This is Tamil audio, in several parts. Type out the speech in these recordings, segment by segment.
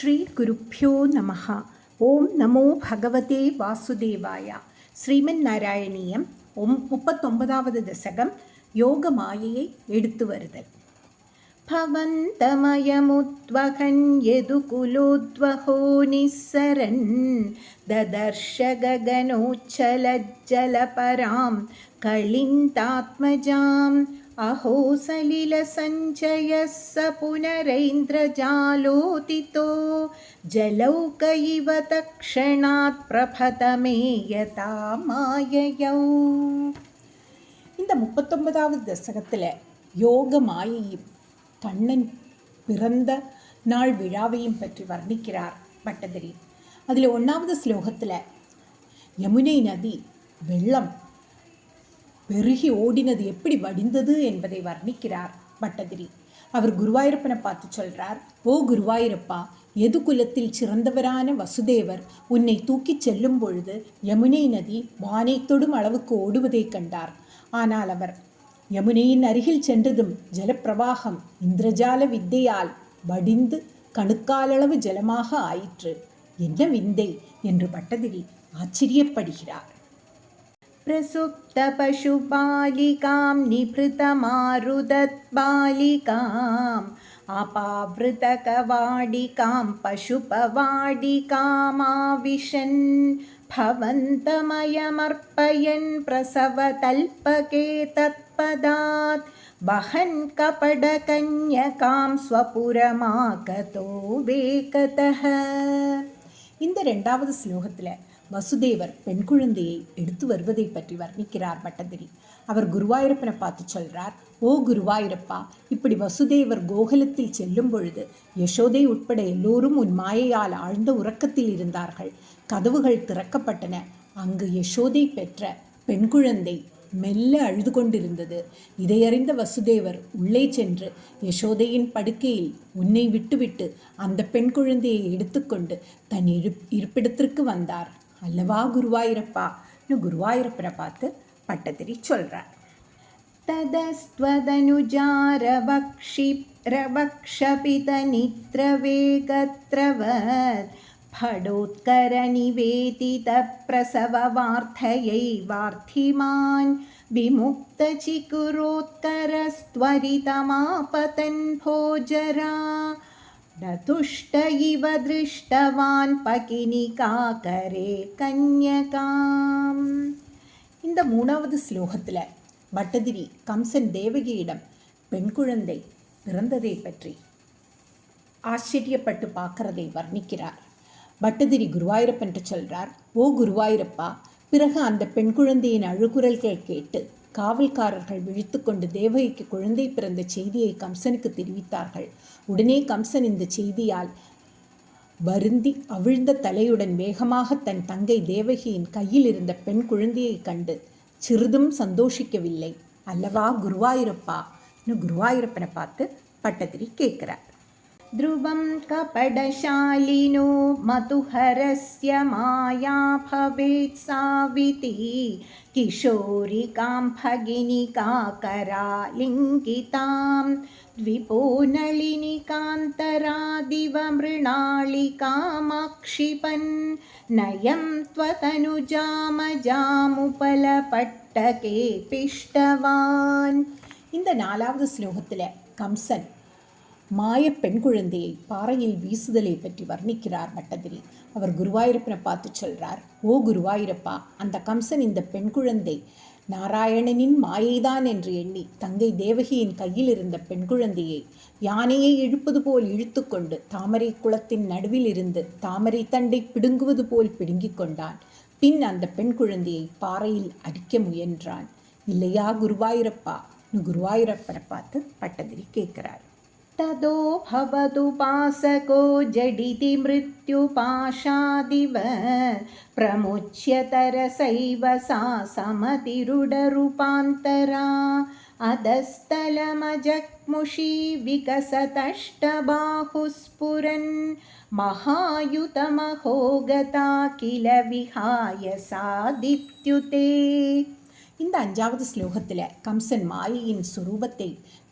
ஸ்ரீ குருப்யோ நமஹ. ஓம் நமோ பகவதே வாசுதேவாய. ஸ்ரீமன் நாராயணியம் 39வது தசகம். யோக மாயையை எடுத்து வருதல். பவந்தமயமுத்வகன் யதுகுலோத்வகோ நிஸ்ஸரன் ததர்ஷ ககனோச்சலஜ்ஜலபராம் கலிந்தாத்மஜாம் அஹோ சலிலசஞ்சயः स पुनरैन्द्रजालोदितो जलौक इव तत्क्षणात् प्रभतमे यथा மாயையௌ. இந்த 39வது தசகத்தில் யோக மாயையும் கண்ணன் பிறந்த நாள் விழாவையும் பற்றி வர்ணிக்கிறார் பட்டதிரி. அதில் 1வது ஸ்லோகத்தில் யமுனை நதி வெள்ளம் பெருகி ஓடினது எப்படி வடிந்தது என்பதை வர்ணிக்கிறார் பட்டதிரி. அவர் குருவாயூரப்பனை பார்த்து சொல்றார், ஓ குருவாயூரப்பா, எது குலத்தில் சிறந்தவரான வசுதேவர் உன்னை தூக்கிச் செல்லும் பொழுது யமுனை நதி வானை தொடும் அளவுக்கு ஓடுவதை கண்டார். ஆனால் அவர் யமுனையின் அருகில் சென்றதும் ஜலப்பிரவாகம் இந்திரஜால வித்தையால் வடிந்து கணுக்காலளவு ஜலமாக ஆயிற்று. என்ன விந்தை என்று பட்டதிரி ஆச்சரியப்படுகிறார். பிரசுப்த பசுபாலிகாம் நிப்ருதமாருதத்பாலிகாம் அபாவ்ருதகவாடிகாம் பசுபவாடிகாமாவிஷன் பவந்தமயமர்ப்பயன் பிரசவதல்பகே தத்பதாத் பஹன் கபடகன்யகாம் ஸ்வபுரமாகதோ வேகதஹ. இந்த 2வது ஸ்லோகத்தில் வசுதேவர் பெண் குழந்தையை எடுத்து வருவதை பற்றி வர்ணிக்கிறார் பட்டதிரி. அவர் குருவாயூரப்பனை பார்த்து சொல்றார், ஓ குருவாயூரப்பா, இப்படி வசுதேவர் கோகுலத்தில் செல்லும் பொழுது யசோதை உட்பட எல்லோரும் உன் மாயையால் ஆழ்ந்த உறக்கத்தில் இருந்தார்கள். கதவுகள் திறக்கப்பட்டன. அங்கு யசோதை பெற்ற பெண் குழந்தை மெல்ல அழுது கொண்டிருந்தது. இதையறிந்த வசுதேவர் உள்ளே சென்று யசோதையின் படுக்கையில் உன்னை விட்டுவிட்டு அந்த பெண் குழந்தையை எடுத்துக்கொண்டு தன் இருப்பிடத்திற்கு வந்தார் அல்லவா குருவாயூரப்பா? குருவாயூரப்பனை பார்த்து பட்டதிரி சொல்றார். ததஸ்த்வதனுஜாரவக்ஷபிதநித்ரவேகத்ரவத் படோத்கரநிவேதிதப்பிரசவவார்த்தையைவார்த்திமான் விமுக்தசிகுரோத்கரஸ்த்வரிதமாபதன் भोजरा நதுஷ்ட இவ திருஷ்டவான் பகினிகாகரே கன்யகாம். இந்த 3வது ஸ்லோகத்தில் பட்டதிரி கம்சன் தேவகியிடம் பெண் குழந்தை பிறந்ததை பற்றி ஆச்சரியப்பட்டு பார்க்கறதை வர்ணிக்கிறார். பட்டதிரி குருவாயூரப்பன் சொல்றார், ஓ குருவாயூரப்பா, பிறகு அந்த பெண் குழந்தையின் அழுகுரல்கள் கேட்டு காவல்காரர்கள் விழித்து கொண்டு தேவகிக்கு குழந்தை பிறந்த செய்தியை கம்சனுக்கு தெரிவித்தார்கள். உடனே கம்சன் இந்த செய்தியால் வருந்தி அவிழ்ந்த தலையுடன் வேகமாக தன் தங்கை தேவகியின் கையில் இருந்த பெண் குழந்தையை கண்டு சிறிதும் சந்தோஷிக்கவில்லை அல்லவா குருவாயூரப்பா? குருவாயூரப்பனை பார்த்து பட்டதிரி கேட்கிறார். த்ருவம் கபடசாலினோ மதுஹரஸ்ய மாயா பவேத் சாவிதி கிஷோரிகாம் பகினிகா கராலிங்கிதாம் த்விபோ நளினிகாந்தராதிவ மிருணாளிகாமாக்ஷிபன் நயம் த்வதனுஜாமஜாமுபலபட்டகே பிஷ்டவான். இந்த 4வது ஸ்லோகத்தில் கம்சன் மாய பெண் குழந்தையை பாறையில் வீசுதலை பற்றி வர்ணிக்கிறார் பட்டதிரி. அவர் குருவாயூரப்பனை பார்த்து சொல்றார், ஓ குருவாயூரப்பா, அந்த கம்சன் இந்த பெண் குழந்தை நாராயணனின் மாயைதான் என்று எண்ணி தங்கை தேவகியின் கையில் இருந்த பெண் குழந்தையை யானையை இழுப்பது போல் இழுத்து கொண்டு தாமரை குளத்தின் நடுவில் இருந்து தாமரை தண்டை பிடுங்குவது போல் பிடுங்கிக் கொண்டான். பின் அந்த பெண் குழந்தையை பாறையில் அடிக்க முயன்றான். இல்லையா குருவாயூரப்பா? குருவாயூரப்பனை பார்த்து பட்டதிரி கேட்கிறார். ததோ பவதுபாசகோ ஜடிதி மிருத்யுபாஷாதிவ பிரமுச்யதரசைவ சா சமதிருடரூபாந்தரா அதஸ்தலமஜக்முஷி விகசதஷ்டபாஹுஸ்புரன் மகாயுதமஹோகதா கில விஹாய சாதித்யுதே. இந்த 5வது ஸ்லோகத்தில் கம்சன் மாயையின் சுரூபத்தை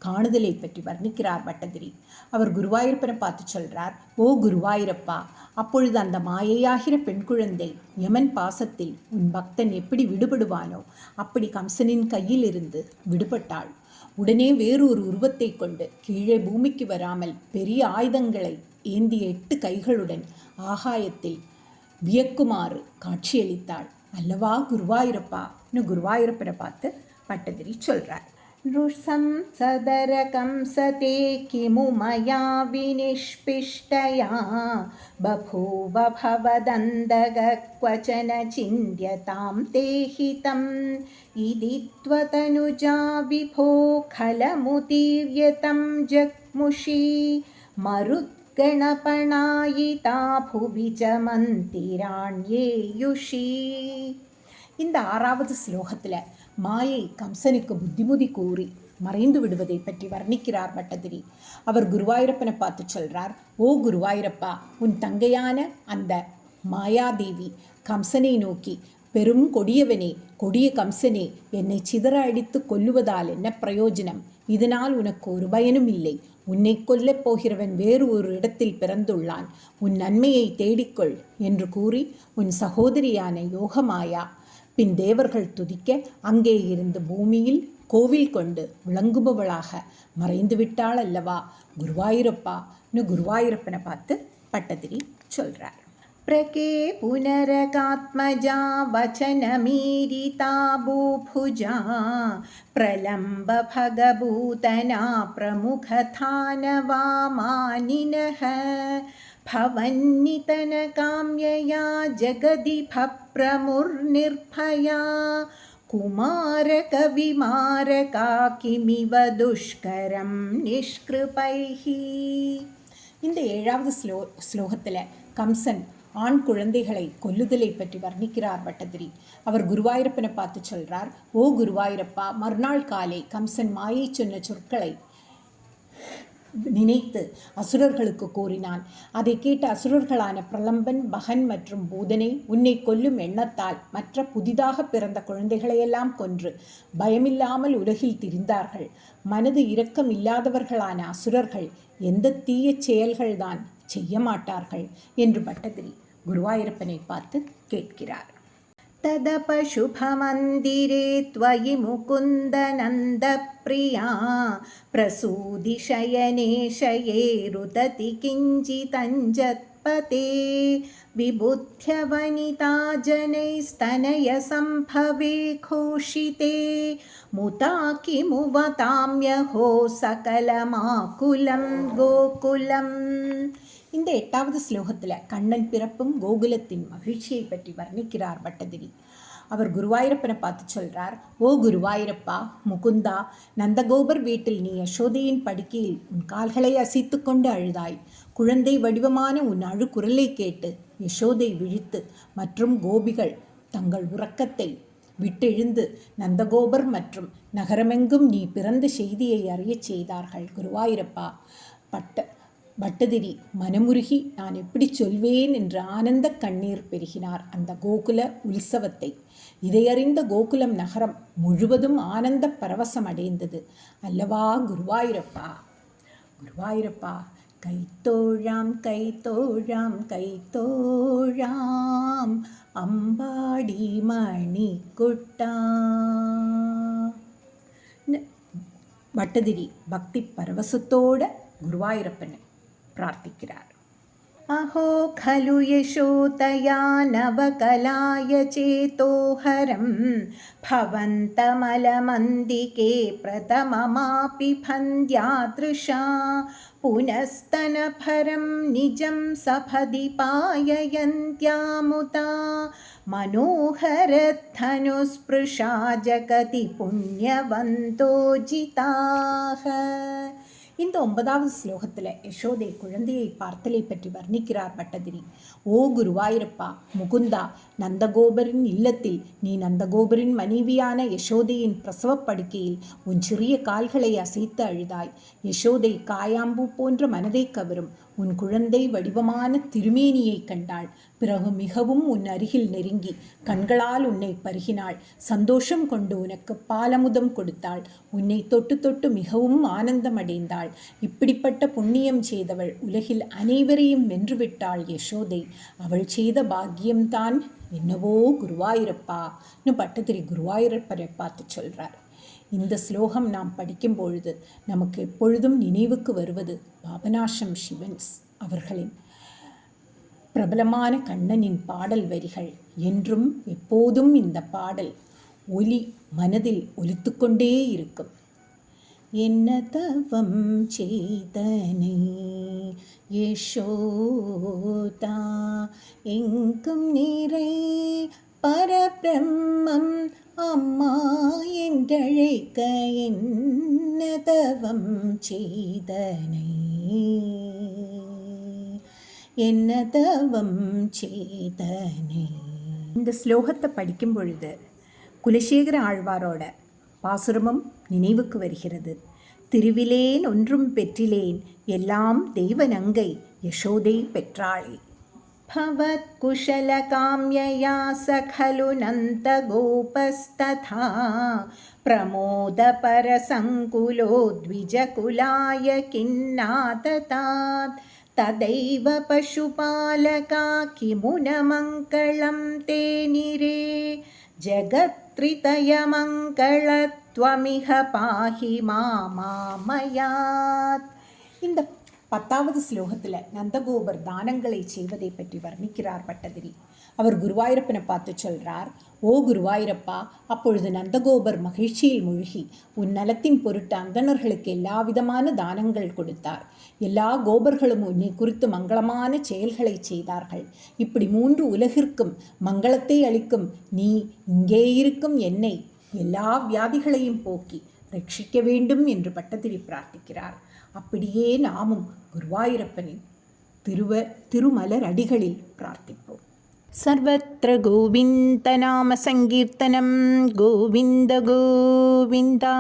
காணுதலை பற்றி வர்ணிக்கிறார் பட்டதிரி. அவர் குருவாயூரப்பனை பார்த்து சொல்கிறார், ஓ குருவாயூரப்பா, அப்பொழுது அந்த மாயையாகிற பெண் குழந்தை யமன் பாசத்தில் உன் பக்தன் எப்படி விடுபடுவானோ அப்படி கம்சனின் கையில் இருந்து விடுபட்டாள். உடனே வேறொரு உருவத்தை கொண்டு கீழே பூமிக்கு வராமல் பெரிய ஆயுதங்களை ஏந்திய 8 கைகளுடன் ஆகாயத்தில் வியக்குமாறு காட்சியளித்தாள் அல்லவா குருவாயூரப்பான்னு குருவாயூரப்பனை பார்த்து பட்டதிரி சொல்கிறார். நృశம் சதரகம் சதே கிமு மயா விநிஷ்பிஷ்டயா பபூவ பவதந்தக க்வச்சன சிந்த்யதாம் தேஹிதம் இதி த்வதனுஜா விபோ खलमुदीर्यतं जग्मुषी மருத்கணபணாயிதா புவி ச மந்திராண்யேயுஷி. இந்த 6வது ஸ்லோகத்தில் மாயை கம்சனுக்கு புத்திமுதி கூறி மறைந்து விடுவதை பற்றி வர்ணிக்கிறார் பட்டதிரி. அவர் குருவாயூரப்பனை பார்த்து சொல்கிறார், ஓ குருவாயூரப்பா, உன் தங்கையான அந்த மாயாதேவி கம்சனை நோக்கி, பெரும் கொடியவனே, கொடிய கம்சனே, என்னை சிதற அடித்து கொல்லுவதால் என்ன பிரயோஜனம்? இதனால் உனக்கு ஒரு பயனும் இல்லை. உன்னை கொல்லப் போகிறவன் வேறு ஒரு இடத்தில் பிறந்துள்ளான். உன் நன்மையை தேடிக்கொள் என்று கூறி உன் சகோதரியான யோகமாயா பின் தேவர்கள் துதிக்க அங்கே இருந்து பூமியில் கோவில் கொண்டு விளங்குபவளாக மறைந்து விட்டாள் அல்லவா குருவாயூரப்பான்னு குருவாயூரப்பனை பார்த்து பட்டதிரி சொல்கிறார். பிரகே புனரகாத்மஜா வச்சனமீரிதா பூபுஜா பிரலம்ப பகபூதனா பிரமுகதானவாமானினஹ भवन्नितन काम्यया जगदि भप्रमुर्निर्भया कुमारकविमारका किमिव दुष्करं निष्कृपैः. இந்த 7வது ஸ்லோகத்தில் கம்சன் ஆண் குழந்தைகளை கொல்லுதலை பற்றி வர்ணிக்கிறார் பட்டதிரி. அவர் குருவாயூரப்பனை பார்த்து சொல்கிறார், ஓ குருவாயூரப்பா, மறுநாள் காலை கம்சன் மாயை சொன்ன சொற்களை நினைத்து அசுரர்களுக்கு கூறினான். அதை கேட்ட அசுரர்களான பிரலம்பன், பகன் மற்றும் பூதனை உன்னை கொல்லும் எண்ணத்தால் மற்ற புதிதாக பிறந்த குழந்தைகளையெல்லாம் கொன்று பயமில்லாமல் உலகில் திரிந்தார்கள். மனது இரக்கம் இல்லாதவர்களான அசுரர்கள் எந்த தீய செயல்கள்தான் செய்ய மாட்டார்கள் என்று பட்டதிரி குருவாயூரப்பனை பார்த்து கேட்கிறார். तदप शुभमन्दिरे त्वयि मुकुन्दनन्दप्रिया प्रसूदिशयने शये रुदति किञ्चिदञ्जत्पते विबुध्यवनिता जनैस्तनयसम्भवे घोषिते मुता किमुवताम्यहो सकलमाकुलं गोकुलम्. இந்த 8வது ஸ்லோகத்தில் கண்ணன் பிறப்பும் கோகுலத்தின் மகிழ்ச்சியை பற்றி வர்ணிக்கிறார் பட்டதிரி. அவர் குருவாயூரப்பனை பார்த்து சொல்கிறார், ஓ குருவாயூரப்பா, முகுந்தா, நந்தகோபர் வீட்டில் நீ யசோதையின் படுக்கையில் உன் கால்களை அசைத்து கொண்டு அழுதாய். குழந்தை வடிவமான உன் அழுகுரலை கேட்டு யசோதை விழித்து மற்றும் கோபிகள் தங்கள் உறக்கத்தை விட்டெழுந்து நந்தகோபர் மற்றும் நகரமெங்கும் நீ பிறந்த செய்தியை அறியச் செய்தார்கள். குருவாயூரப்பா, பட்டதிரி மனமுருகி நான் எப்படி சொல்வேன் என்று ஆனந்த கண்ணீர் பெருகினார் அந்த கோகுல உற்சவத்தை. இதையறிந்த கோகுலம் நகரம் முழுவதும் ஆனந்த பரவசம் அடைந்தது அல்லவா குருவாயூரப்பா. குருவாயூரப்பா, கைத்தோழாம் கைத்தோழாம் கைத்தோழாம் அம்பாடி மணி குட்டா. பட்டதிரி பக்தி பரவசத்தோட குருவாயூரப்பனை प्रार्थिक्கிறார். अहो खलु यशोतया नवकलाय चेतोहरं भवन्तमलमन्दिके प्रथममापि भन्द्यादृशा पुनस्तनभरं निजं सपदि पाययन्त्यामुता मनोहरधनुस्पृशा जगति पुण्यवन्तो जिताः. இந்த 9வது ஸ்லோகத்தில் யசோதை குழந்தையை பார்த்தலை பற்றி வர்ணிக்கிறார் பட்டதிரி. ஓ குருவாயூரப்பா, முகுந்தா, நந்தகோபரின் இல்லத்தில் நீ நந்தகோபரின் மனைவியான யசோதையின் பிரசவப்படுக்கையில் உன் சிறிய கால்களை அசைத்து அழுதாய். யசோதை காயாம்பூ போன்ற மனதை கவரும் உன் குழந்தை வடிவமான திருமேனியை கண்டாள். பிறகு மிகவும் உன் அருகில் நெருங்கி கண்களால் உன்னை பருகினாள். சந்தோஷம் கொண்டு உனக்கு பாலமுதம் கொடுத்தாள். உன்னை தொட்டு தொட்டு மிகவும் ஆனந்தம் அடைந்தாள். இப்படிப்பட்ட புண்ணியம் செய்தவள் உலகில் அனைவரையும் வென்றுவிட்டாள் யசோதை. அவள் செய்த பாக்கியம்தான் என்னவோ குருவாயூரப்பான்னு பட்டத்திரி குருவாயூரப்பரை பார்த்து சொல்கிறார். இந்த ஸ்லோகம் நாம் படிக்கும் பொழுது நமக்கு எப்பொழுதும் நினைவுக்கு வருவது பாபநாசம் சிவன்ஸ் அவர்களின் பிரபலமான கண்ணனின் பாடல் வரிகள். என்றும் எப்போதும் இந்த பாடல் ஒலி மனதில் ஒலித்துக்கொண்டே இருக்கும். என்ன தவம் செய்தனை யசோதா, எங்கும் நிறை பரபிரம்மம் அம்மா என்றழைக்க என்ன தவம் செய்தனை, என்ன தவம் செய்தனை. இந்த ஸ்லோகத்தை படிக்கும் பொழுது குலசேகர ஆழ்வாரோட பாசுரமும் நினைவுக்கு வருகிறது. திருவிலேன் ஒன்றும் பெற்றிலேன், எல்லாம் தெய்வ நங்கை யசோதை பெற்றாளே. भवत् कुशलकाम्यया सखलु नन्दगोपस्तथा प्रमोदपरसङ्कुलो द्विजकुलाय किन्नाततात् तदैव पशुपालका किमु न मङ्गलं ते निरे जगत्त्रितयमङ्गलत्वमिह पाहि मामामयात्. இந்த 10வது ஸ்லோகத்தில் நந்தகோபர் தானங்களை செய்வதை பற்றி வர்ணிக்கிறார் பட்டதிரி. அவர் குருவாயூரப்பனை பார்த்து சொல்கிறார், ஓ குருவாயூரப்பா, அப்பொழுது நந்தகோபர் மகிழ்ச்சியில் மூழ்கி உன் நலத்தின் பொருட்டு அந்தணர்களுக்கு எல்லா விதமான தானங்கள் கொடுத்தார். எல்லா கோபர்களும் உன்னை குறித்து மங்களமான செயல்களை செய்தார்கள். இப்படி 3 உலகிற்கும் மங்களத்தை அளிக்கும் நீ இங்கே இருக்கும் என்னை எல்லா வியாதிகளையும் போக்கி ரட்சிக்க வேண்டும் என்று பட்டதிரி பிரார்த்திக்கிறார். அப்படியே நாமும் குருவாயூரப்பனின் திருமலர் அடிகளில் பிரார்த்திப்போம். சர்வத்ர கோவிந்த நாம சங்கீர்த்தனம் கோவிந்த கோவிந்தா.